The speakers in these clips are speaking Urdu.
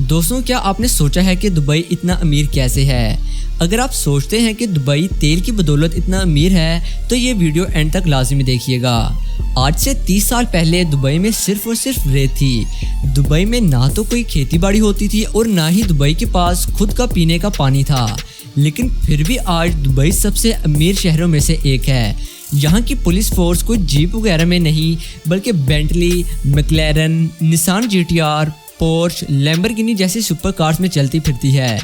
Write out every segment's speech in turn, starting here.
دوستوں، کیا آپ نے سوچا ہے کہ دبئی اتنا امیر کیسے ہے؟ اگر آپ سوچتے ہیں کہ دبئی تیل کی بدولت اتنا امیر ہے تو یہ ویڈیو اینڈ تک لازمی دیکھیے گا۔ آج سے 30 سال پہلے دبئی میں صرف اور صرف ریت تھی۔ دبئی میں نہ تو کوئی کھیتی باڑی ہوتی تھی اور نہ ہی دبئی کے پاس خود کا پینے کا پانی تھا، لیکن پھر بھی آج دبئی سب سے امیر شہروں میں سے ایک ہے۔ یہاں کی پولیس فورس کوئی جیپ وغیرہ میں نہیں بلکہ بینٹلی، میکلارن، نسان GTR، پورش، لیمبرگینی جیسی سپر کارز میں چلتی پھرتی ہے۔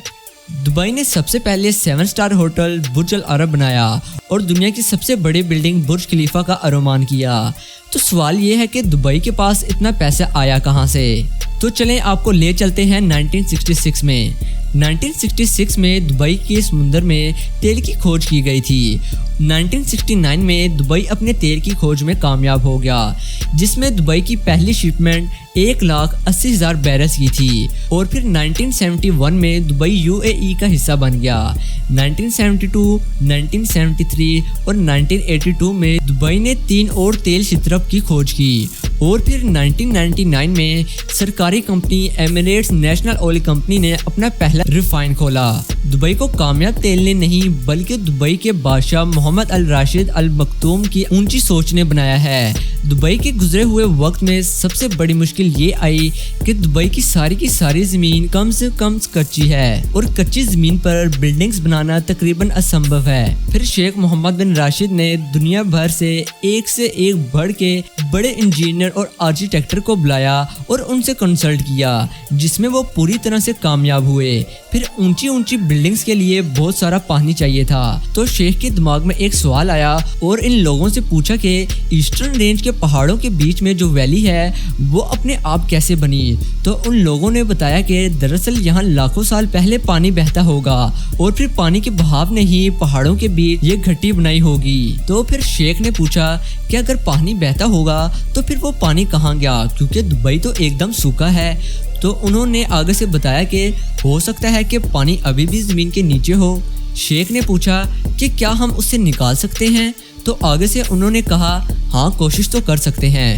دبئی نے سب سے پہلے 7 اسٹار ہوٹل برج العرب بنایا اور دنیا کی سب سے بڑی بلڈنگ برج خلیفہ کا ارمان کیا۔ تو سوال یہ ہے کہ دبئی کے پاس اتنا پیسہ آیا کہاں سے؟ تو چلیں آپ کو لے چلتے ہیں 1966 میں۔ 1966 میں دبئی کے سمندر میں تیل کی کھوج کی گئی تھی۔ 1969 میں دبئی اپنے تیل کی کھوج میں کامیاب ہو گیا، جس میں دبئی کی پہلی شپمنٹ 1,80,000 بیرلز کی تھی، اور پھر 1971 میں دبئی UAE کا حصہ بن گیا۔ 1972، 1973 اور 1982 میں دبئی نے 3 اور تیل شترپ کی کھوج کی، اور پھر 1999 میں سرکاری company Emirates National Oil Company نے اپنا پہلا ریفائن کھولا۔ دبئی کو کامیاب تیل نے نہیں بلکہ دبئی کے بادشاہ محمد الراشد المکتوم کی اونچی سوچ نے بنایا ہے۔ دبئی کے گزرے ہوئے وقت میں سب سے بڑی مشکل یہ آئی کہ دبئی کی ساری زمین کم سے کم کچی ہے، اور کچی زمین پر بلڈنگز بنانا تقریباً اسمبھو ہے۔ پھر شیخ محمد بن راشد نے دنیا بھر سے ایک بڑھ کے بڑے انجینئر اور آرکیٹیکٹر کو بلایا اور ان سے کنسلٹ کیا، جس میں وہ پوری طرح سے کامیاب ہوئے۔ پھر اونچی بلڈنگز کے لیے بہت سارا پانی چاہیے تھا، تو شیخ کے دماغ میں ایک سوال آیا اور ان لوگوں سے پوچھا کہ ایسٹرن رینج کے پہاڑوں کے بیچ میں جو ویلی ہے وہ اپنے آپ کیسے بنی؟ تو ان لوگوں نے بتایا کہ دراصل یہاں لاکھوں سال پہلے پانی بہتا ہوگا اور پھر پانی کے بہاو نے ہی پہاڑوں کے بیچ یہ گھٹی بنائی ہوگی۔ تو پھر شیخ نے پوچھا کہ اگر پانی بہتا ہوگا تو پھر وہ پانی کہاں گیا، کیونکہ دبئی تو ایک دم سوکھا ہے۔ تو انہوں نے آگے سے بتایا کہ ہو سکتا ہے کہ پانی ابھی بھی زمین کے نیچے ہو۔ شیخ نے پوچھا کہ کیا ہم اسے نکال سکتے ہیں؟ تو آگے سے انہوں نے کہا ہاں، کوشش تو کر سکتے ہیں۔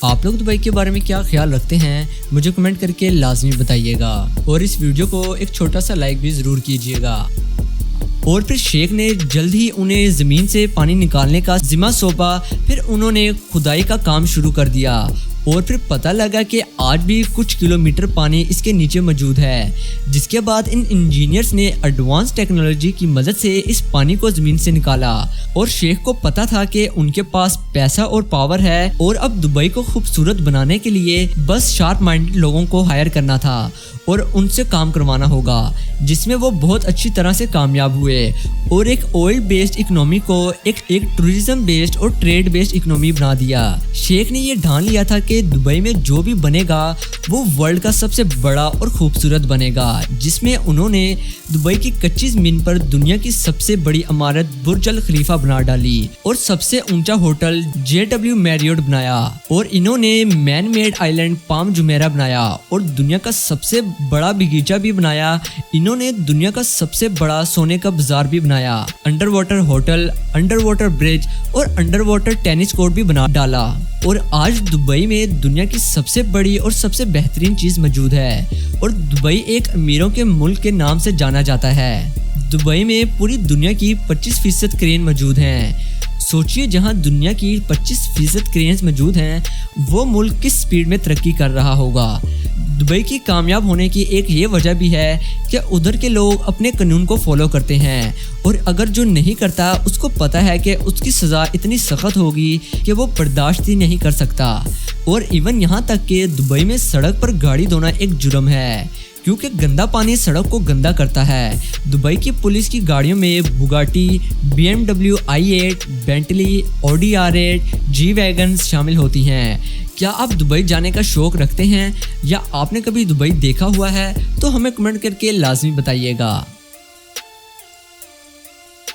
آپ لوگ دبئی کے بارے میں کیا خیال رکھتے ہیں؟ مجھے کمنٹ کر کے لازمی بتائیے گا، اور اس ویڈیو کو ایک چھوٹا سا لائک بھی ضرور کیجیے گا۔ اور پھر شیخ نے جلد ہی انہیں زمین سے پانی نکالنے کا ذمہ سونپا۔ پھر انہوں نے کھدائی کا کام شروع کر دیا، اور پھر پتہ لگا کہ آج بھی کچھ کلومیٹر پانی اس کے نیچے موجود ہے، جس کے بعد ان انجینئرز نے ایڈوانس ٹیکنالوجی کی مدد سے اس پانی کو زمین سے نکالا۔ اور شیخ کو پتہ تھا کہ ان کے پاس پیسہ اور پاور ہے، اور اب دبئی کو خوبصورت بنانے کے لیے بس شارپ مائنڈڈ لوگوں کو ہائر کرنا تھا اور ان سے کام کروانا ہوگا، جس میں وہ بہت اچھی طرح سے کامیاب ہوئے، اور ایک آئل بیسڈ اکنامی کو ایک ٹورزم بیسڈ اور ٹریڈ بیسڈ اکنامی بنا دیا۔ شیخ نے یہ ڈھان لیا تھا کہ دبئی میں جو بھی بنے گا وہ ورلڈ کا سب سے بڑا اور خوبصورت بنے گا، جس میں انہوں نے دبئی کی کچی زمین پر دنیا کی سب سے بڑی عمارت برج خلیفہ بنا ڈالی، اور سب سے اونچا ہوٹل JW میریوٹ بنایا، اور انہوں نے مین میڈ آئلینڈ پام جمیرہ بنایا، اور دنیا کا سب سے بڑا باغیچہ بھی بنایا۔ انہوں نے دنیا کا سب سے بڑا سونے کا بازار بھی بنایا، under water hotel, under water bridge اور انڈر واٹر ٹینس کورٹ بھی بنا ڈالا، اور آج دبئی میں دنیا کی سب سے بڑی اور سب سے بہترین چیز موجود ہے، اور دبئی ایک امیروں کے ملک کے نام سے جانا جاتا ہے۔ دبئی میں پوری دنیا کی 25% کرین موجود ہیں۔ سوچئے جہاں دنیا کی 25% کرینز موجود ہیں، وہ ملک کس سپیڈ میں ترقی کر رہا ہوگا۔ دبئی کی کامیاب ہونے کی ایک یہ وجہ بھی ہے کہ ادھر کے لوگ اپنے قانون کو فالو کرتے ہیں، اور اگر جو نہیں کرتا اس کو پتہ ہے کہ اس کی سزا اتنی سخت ہوگی کہ وہ برداشت ہی نہیں کر سکتا۔ اور ایون یہاں تک کہ دبئی میں سڑک پر گاڑی دھونا ایک جرم ہے، کیونکہ گندا پانی سڑک کو گندا کرتا ہے۔ دبئی کی پولیس کی گاڑیوں میں Bugatti, BMW i8، Bentley, Audi R8، G ویگنز شامل ہوتی ہیں۔ کیا آپ دبئی جانے کا شوق رکھتے ہیں، یا آپ نے کبھی دبئی دیکھا ہوا ہے؟ تو ہمیں کمنٹ کر کے لازمی بتائیے گا۔